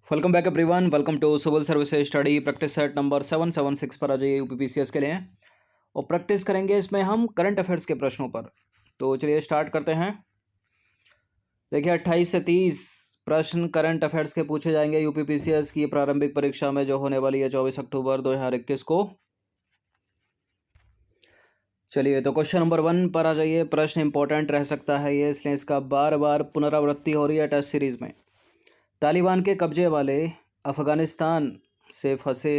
Welcome back everyone. Welcome to civil services study practice set number 776 पर आ जाइए UPPCS के लिए। और प्रैक्टिस करेंगे इसमें हम करंट अफेयर्स के प्रश्नों पर। तो चलिए स्टार्ट करते हैं। देखिए 28 से 30 प्रश्न करंट अफेयर्स के पूछे जाएंगे यूपीपीसीएस की प्रारंभिक परीक्षा में, जो होने वाली है 24 अक्टूबर 2021 को। चलिए तो क्वेश्चन नंबर 1 पर आ जाइए। प्रश्न इंपॉर्टेंट रह सकता है ये, इसलिए इसका बार बार पुनरावृत्ति हो रही है टेस्ट सीरीज में। तालिबान के कब्जे वाले अफगानिस्तान से फंसे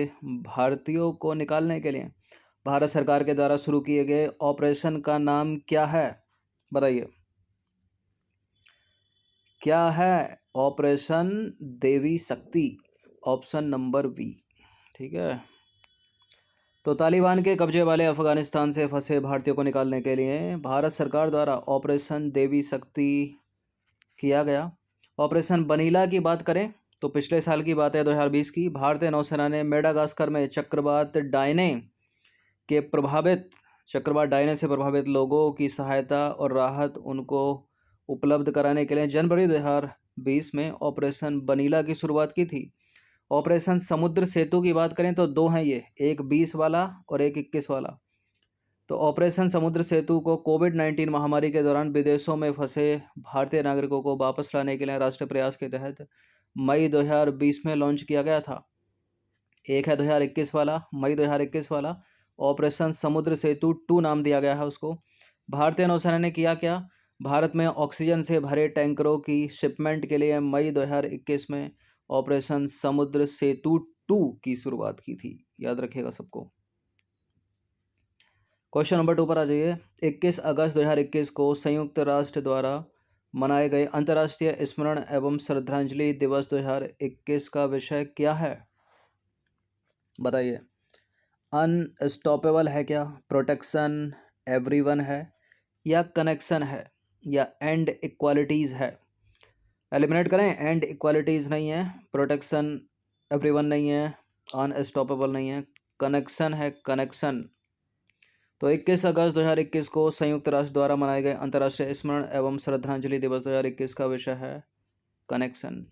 भारतीयों को निकालने के लिए भारत सरकार के द्वारा शुरू किए गए ऑपरेशन का नाम क्या है? बताइए क्या है? ऑपरेशन देवी शक्ति, ऑप्शन नंबर बी। ठीक है। तो तालिबान के कब्जे वाले अफगानिस्तान से फंसे भारतीयों को निकालने के लिए भारत सरकार द्वारा ऑपरेशन देवी शक्ति किया गया। ऑपरेशन बनीला की बात करें तो पिछले साल की बात है, 2020 की। भारतीय नौसेना ने मेडागास्कर में चक्रवात डायने से प्रभावित लोगों की सहायता और राहत उनको उपलब्ध कराने के लिए जनवरी 2020 में ऑपरेशन बनीला की शुरुआत की थी। ऑपरेशन समुद्र सेतु की बात करें तो दो हैं ये, एक 20 वाला और एक 21 वाला। तो ऑपरेशन समुद्र सेतु को कोविड-19 महामारी के दौरान विदेशों में फंसे भारतीय नागरिकों को वापस लाने के लिए राष्ट्रीय प्रयास के तहत मई 2020 में लॉन्च किया गया था। एक है 2021 वाला, मई 2021 वाला, ऑपरेशन समुद्र सेतु 2 नाम दिया गया है उसको। भारतीय नौसेना ने किया क्या? भारत में ऑक्सीजन से भरे टैंकरों की शिपमेंट के लिए मई 2021 में ऑपरेशन समुद्र सेतु 2 की शुरुआत की थी। याद रखिएगा सबको। क्वेश्चन नंबर 2 पर आ जाइए। 21 अगस्त 2021 को संयुक्त राष्ट्र द्वारा मनाए गए अंतर्राष्ट्रीय स्मरण एवं श्रद्धांजलि दिवस 2021 का विषय क्या है? बताइए। अनस्टॉपेबल है क्या, प्रोटेक्शन एवरीवन है, या कनेक्शन है, या एंड इक्वालिटीज है? एलिमिनेट करें। एंड इक्वालिटीज नहीं है, प्रोटेक्शन एवरीवन नहीं है, अनस्टॉपेबल नहीं है, कनेक्शन है, कनेक्शन। तो 21 अगस्त 2021 को संयुक्त राष्ट्र द्वारा मनाए गए अंतर्राष्ट्रीय स्मरण एवं श्रद्धांजलि दिवस 2021 का विषय है कनेक्शन।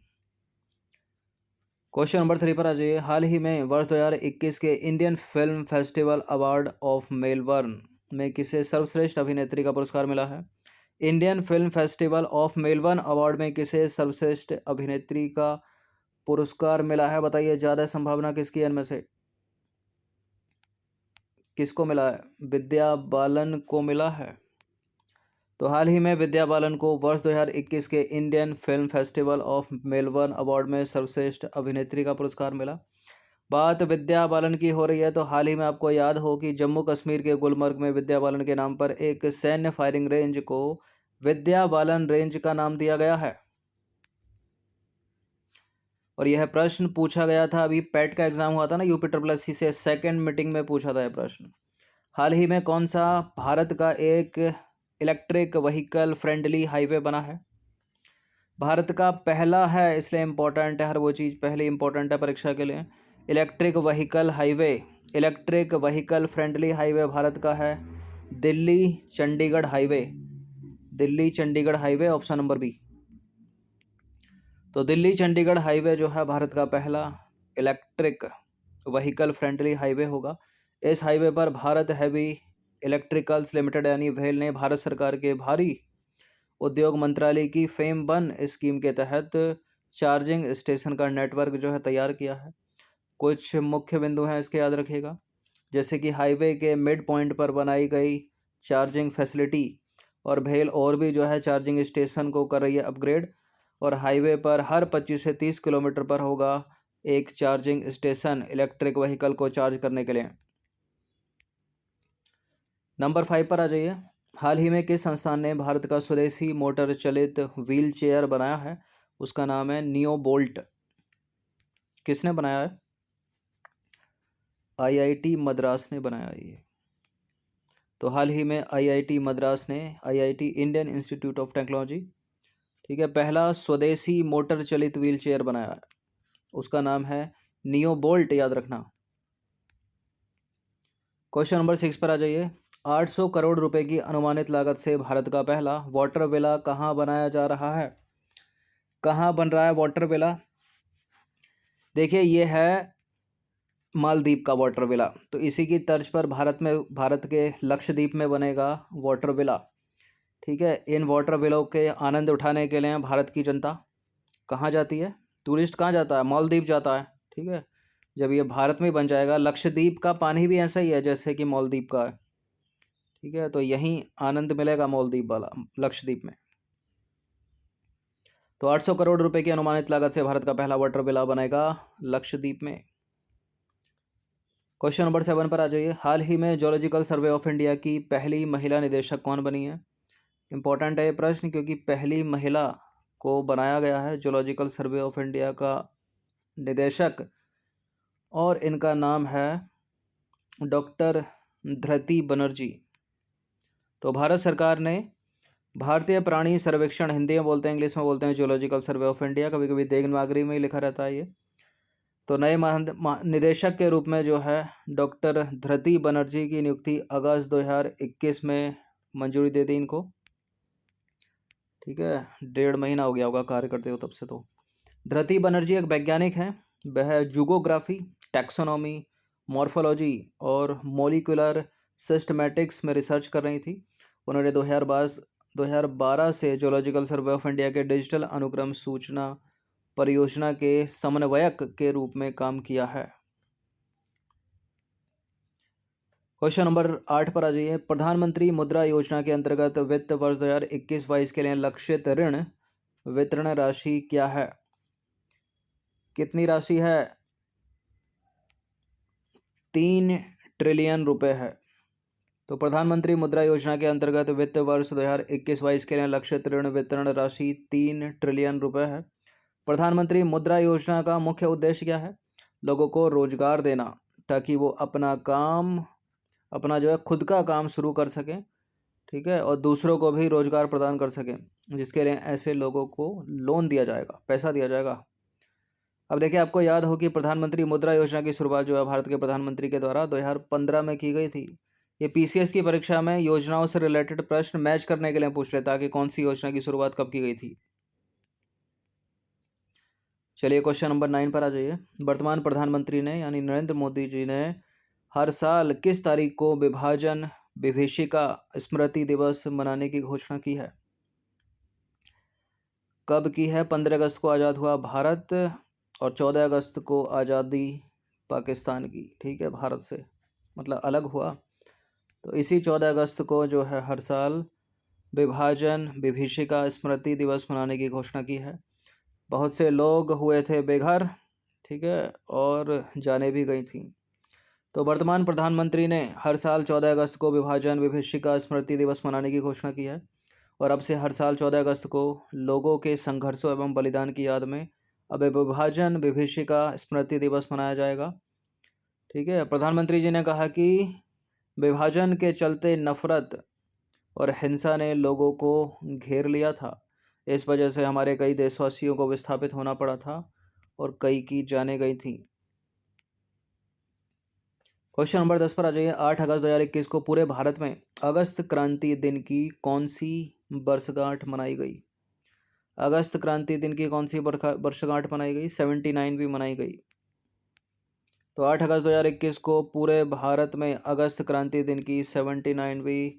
क्वेश्चन नंबर 3 पर आ जाइए। हाल ही में वर्ष 2021 के Indian film festival award of Melbourne में किसे सर्वश्रेष्ठ अभिनेत्री का पुरस्कार मिला है? Indian film festival of Melbourne award में किसे सर्वश्रेष्ठ अभिनेत्री का पुरस्कार मिला है? बताइए ज़्यादा संभावना किसकी है इनमें से? किसको मिला है? विद्या बालन को मिला है। तो हाल ही में विद्या बालन को वर्ष 2021 के Indian film festival of Melbourne award में सर्वश्रेष्ठ अभिनेत्री का पुरस्कार मिला। बात विद्या बालन की हो रही है तो हाल ही में आपको याद हो कि जम्मू कश्मीर के गुलमर्ग में विद्या बालन के नाम पर एक सैन्य फायरिंग रेंज को विद्या बालन रेंज का नाम दिया गया है। और यह प्रश्न पूछा गया था, अभी पैट का एग्जाम हुआ था ना UPSSC से, सेकेंड मीटिंग में पूछा था यह प्रश्न। हाल ही में कौन सा भारत का एक इलेक्ट्रिक व्हीकल फ्रेंडली हाईवे बना है? भारत का पहला है, इसलिए इम्पोर्टेंट है, हर वो चीज़ पहले इम्पोर्टेंट है परीक्षा के लिए। Electric vehicle friendly highway Bharat का है Delhi Chandigarh highway, option number B. तो दिल्ली चंडीगढ़ हाईवे जो है भारत का पहला इलेक्ट्रिक व्हीकल फ्रेंडली हाईवे होगा। इस हाईवे पर भारत हैवी इलेक्ट्रिकल्स लिमिटेड यानी भेल ने भारत सरकार के भारी उद्योग मंत्रालय की फेम 1 स्कीम के तहत चार्जिंग स्टेशन का नेटवर्क जो है तैयार किया है। कुछ मुख्य बिंदु हैं इसके, याद रखिएगा। जैसे कि हाईवे के मिड पॉइंट पर बनाई गई चार्जिंग फैसिलिटी, और भेल और भी जो है चार्जिंग स्टेशन को कर रही है अपग्रेड। और हाईवे पर हर 25 से 30 किलोमीटर पर होगा एक चार्जिंग स्टेशन इलेक्ट्रिक व्हीकल को चार्ज करने के लिए। नंबर 5 पर आ जाइए। हाल ही में किस संस्थान ने भारत का स्वदेशी मोटर चलित व्हील चेयर बनाया है? उसका नाम है नियो बोल्ट। किसने बनाया है? IIT मद्रास ने बनाया ये। तो हाल ही में IIT मद्रास ने, IIT Indian institute of technology, ठीक है, पहला स्वदेशी मोटर चलित व्हील चेयर बनाया है, उसका नाम है नियो बोल्ट, याद रखना। क्वेश्चन नंबर 6 पर आ जाइए। 800 करोड़ रुपए की अनुमानित लागत से भारत का पहला वाटर विला कहाँ बनाया जा रहा है? कहाँ बन रहा है वाटर विला? देखिए ये है मालदीव का वाटर विला। तो इसी की तर्ज पर भारत के लक्षद्वीप में बनेगा वाटर विला। ठीक है, इन वाटर विलो के आनंद उठाने के लिए भारत की जनता कहाँ जाती है, टूरिस्ट कहाँ जाता है, मालदीव जाता है। ठीक है, जब ये भारत में बन जाएगा, लक्षद्वीप का पानी भी ऐसा ही है जैसे कि मालदीव का है। ठीक है, तो यहीं आनंद मिलेगा मालदीव वाला लक्षद्वीप में। तो 800 करोड़ रुपए की अनुमानित लागत से भारत का पहला वाटर विला बनेगा लक्षद्वीप में। क्वेश्चन नंबर 7 पर आ जाइए। हाल ही में जोलॉजिकल सर्वे ऑफ इंडिया की पहली महिला निदेशक कौन बनी है? इंपॉर्टेंट है ये प्रश्न, क्योंकि पहली महिला को बनाया गया है जोलॉजिकल सर्वे ऑफ इंडिया का निदेशक, और इनका नाम है डॉक्टर धृति बनर्जी। तो भारत सरकार ने भारतीय प्राणी सर्वेक्षण, हिंदी में बोलते हैं, इंग्लिश में बोलते हैं जोलॉजिकल सर्वे ऑफ इंडिया, कभी कभी देवनागरी में ही लिखा रहता है ये। तो नए निदेशक के रूप में जो है डॉक्टर धृति बनर्जी की नियुक्ति अगस्त 2021 में मंजूरी दे दी इनको। ठीक है, 1.5 महीना हो गया होगा कार्य करते हो तब से। तो धृति बनर्जी एक वैज्ञानिक हैं। वह जूगोग्राफी, टैक्सोनॉमी, मॉर्फोलॉजी और मॉलिक्यूलर सिस्टमैटिक्स में रिसर्च कर रही थी। उन्होंने 2012 से जोलॉजिकल सर्वे ऑफ इंडिया के डिजिटल अनुक्रम सूचना परियोजना के समन्वयक के रूप में काम किया है। क्वेश्चन नंबर 8 पर आ जाइए। प्रधानमंत्री मुद्रा योजना के अंतर्गत वित्त वर्ष 2021-22 के लिए लक्षित ऋण वितरण राशि क्या है? कितनी राशि है? 3 ट्रिलियन रुपए है। तो प्रधानमंत्री मुद्रा योजना के अंतर्गत वित्त वर्ष 2021-22 के लिए लक्षित ऋण वितरण राशि 3 ट्रिलियन रुपए है। प्रधानमंत्री मुद्रा योजना का मुख्य उद्देश्य क्या है? लोगों को रोजगार देना, ताकि वो अपना जो है खुद का काम शुरू कर सकें। ठीक है, और दूसरों को भी रोजगार प्रदान कर सकें, जिसके लिए ऐसे लोगों को लोन दिया जाएगा, पैसा दिया जाएगा। अब देखिए, आपको याद हो कि प्रधानमंत्री मुद्रा योजना की शुरुआत जो है भारत के प्रधानमंत्री के द्वारा 2015 में की गई थी। ये पीसीएस की परीक्षा में योजनाओं से रिलेटेड प्रश्न मैच करने के लिए पूछ रहे था कि कौन सी योजना की शुरुआत कब की गई थी। चलिए क्वेश्चन नंबर 9 पर आ जाइए। वर्तमान प्रधानमंत्री ने यानी नरेंद्र मोदी जी ने हर साल किस तारीख को विभाजन विभीषिका स्मृति दिवस मनाने की घोषणा की है? कब की है? 15 अगस्त को आज़ाद हुआ भारत और 14 अगस्त को आज़ादी पाकिस्तान की। ठीक है, भारत से मतलब अलग हुआ। तो इसी 14 अगस्त को जो है हर साल विभाजन विभीषिका स्मृति दिवस मनाने की घोषणा की है। बहुत से लोग हुए थे बेघर, ठीक है, और जाने भी गई थी। तो वर्तमान प्रधानमंत्री ने हर साल 14 अगस्त को विभाजन विभीषिका स्मृति दिवस मनाने की घोषणा की है, और अब से हर साल 14 अगस्त को लोगों के संघर्षों एवं बलिदान की याद में अब विभाजन विभीषिका स्मृति दिवस मनाया जाएगा। ठीक है, प्रधानमंत्री जी ने कहा कि विभाजन के चलते नफरत और हिंसा ने लोगों को घेर लिया था। इस वजह से हमारे कई देशवासियों को विस्थापित होना पड़ा था और कई की जानें गई थी। क्वेश्चन नंबर 10 पर आ जाइए। 8 अगस्त 2021 को पूरे भारत में अगस्त क्रांति दिन की कौन सी वर्षगांठ मनाई गई? अगस्त क्रांति दिन की कौन सी वर्षगांठ मनाई गई? 79 भी मनाई गई। तो 8 अगस्त 2021 को पूरे भारत में अगस्त क्रांति दिन की 79वीं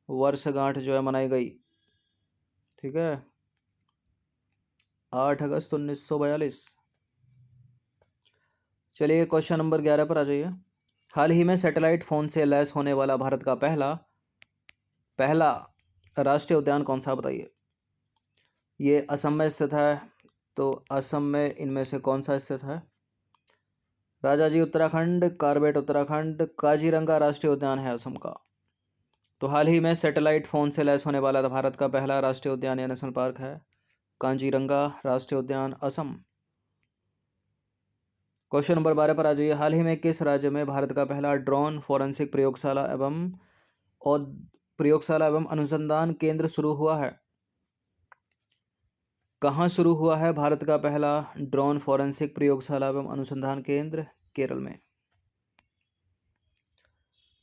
वर्षगांठ जो है मनाई गई। ठीक है, 8 अगस्त 1942। चलिए क्वेश्चन नंबर 11 पर आ जाइए। हाल ही में सैटेलाइट फ़ोन से लैस होने वाला भारत का पहला राष्ट्रीय उद्यान कौन सा, बताइए? ये असम में स्थित है। तो असम में इनमें से कौन सा स्थित है? राजाजी उत्तराखंड, कार्बेट उत्तराखंड, काजीरंगा राष्ट्रीय उद्यान है असम का। तो हाल ही में सैटेलाइट फ़ोन से लैस होने वाला भारत का पहला राष्ट्रीय उद्यान या नेशनल पार्क है काजीरंगा राष्ट्रीय उद्यान, असम। क्वेश्चन नंबर 12 पर आ जाइए। हाल ही में किस राज्य में भारत का पहला ड्रोन फॉरेंसिक प्रयोगशाला एवं अनुसंधान केंद्र शुरू हुआ है? कहाँ शुरू हुआ है भारत का पहला ड्रोन फॉरेंसिक प्रयोगशाला एवं अनुसंधान केंद्र? केरल में।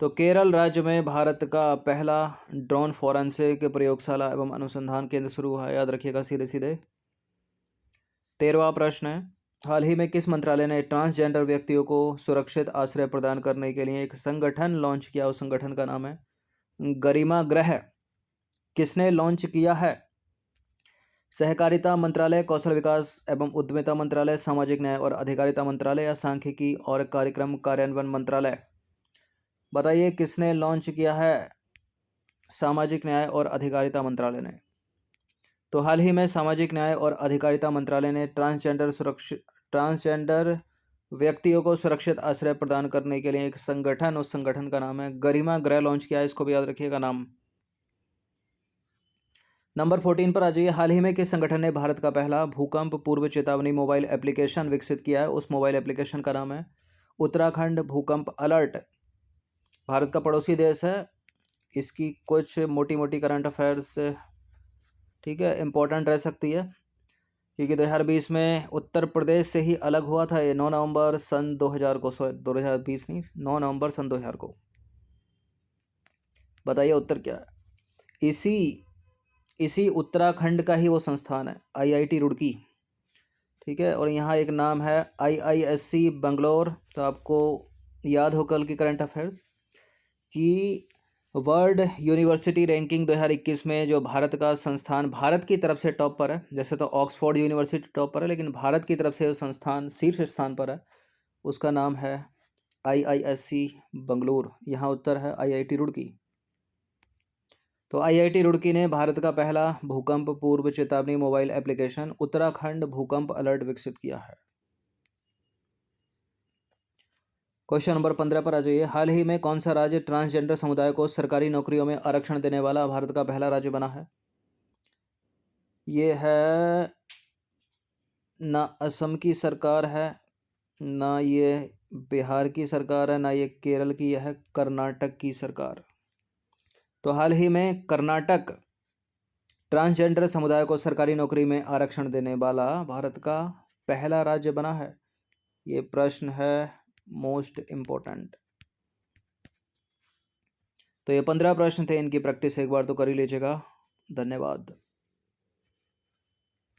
तो केरल राज्य में भारत का पहला ड्रोन फॉरेंसिक प्रयोगशाला एवं अनुसंधान केंद्र शुरू हुआ है। याद रखिएगा सीधे सीधे। 13वां प्रश्न है, हाल ही में किस मंत्रालय ने ट्रांसजेंडर व्यक्तियों को सुरक्षित आश्रय प्रदान करने के लिए एक संगठन लॉन्च किया? उस संगठन का नाम है गरिमा गृह। किसने लॉन्च किया है? सहकारिता मंत्रालय, कौशल विकास एवं उद्यमिता मंत्रालय, सामाजिक न्याय और अधिकारिता मंत्रालय या सांख्यिकी और कार्यक्रम कार्यान्वयन मंत्रालय? बताइए किसने लॉन्च किया है? सामाजिक न्याय और अधिकारिता मंत्रालय ने। तो हाल ही में सामाजिक न्याय और अधिकारिता मंत्रालय ने ट्रांसजेंडर व्यक्तियों को सुरक्षित आश्रय प्रदान करने के लिए एक संगठन, उस संगठन का नाम है गरिमा गृह, लॉन्च किया है। इसको भी याद रखिएगा नाम। नंबर 14 पर आ जाइए। हाल ही में किस संगठन ने भारत का पहला भूकंप पूर्व चेतावनी मोबाइल एप्लीकेशन विकसित किया है? उस मोबाइल एप्लीकेशन का नाम है उत्तराखंड भूकंप अलर्ट। भारत का पड़ोसी देश है। इसकी कुछ मोटी मोटी करंट अफेयर्स, ठीक है, इंपॉर्टेंट रह सकती है, क्योंकि 2020 में उत्तर प्रदेश से ही अलग हुआ था ये 9 नवंबर सन 2000 को। 2020 नहीं, 9 नवंबर सन 2000 को। बताइए उत्तर क्या है? इसी उत्तराखंड का ही वो संस्थान है, आईआईटी रुड़की, ठीक है। और यहाँ एक नाम है आईआईएससी बंगलोर। तो आपको याद हो कल की करंट अफेयर्स कि वर्ल्ड यूनिवर्सिटी रैंकिंग 2021 में जो भारत का संस्थान भारत की तरफ से टॉप पर है, जैसे तो ऑक्सफोर्ड यूनिवर्सिटी टॉप पर है, लेकिन भारत की तरफ से जो संस्थान शीर्ष स्थान पर है उसका नाम है आईआईएससी बंगलुरु। यहाँ उत्तर है आईआईटी रुड़की। तो आईआईटी रुड़की ने भारत का पहला भूकंप पूर्व चेतावनी मोबाइल एप्लीकेशन उत्तराखंड भूकंप अलर्ट विकसित किया है। क्वेश्चन नंबर 15 पर आ जाइए। हाल ही में कौन सा राज्य ट्रांसजेंडर समुदाय को सरकारी नौकरियों में आरक्षण देने वाला भारत का पहला राज्य बना है? ये है ना असम की सरकार है, ना ये बिहार की सरकार है, ना ये केरल की, यह है कर्नाटक की सरकार। तो हाल ही में कर्नाटक ट्रांसजेंडर समुदाय को सरकारी नौकरी में आरक्षण देने वाला भारत का पहला राज्य बना है। ये प्रश्न है मोस्ट इम्पोर्टेंट। तो ये 15 प्रश्न थे, इनकी प्रैक्टिस एक बार तो कर ही लीजिएगा। धन्यवाद।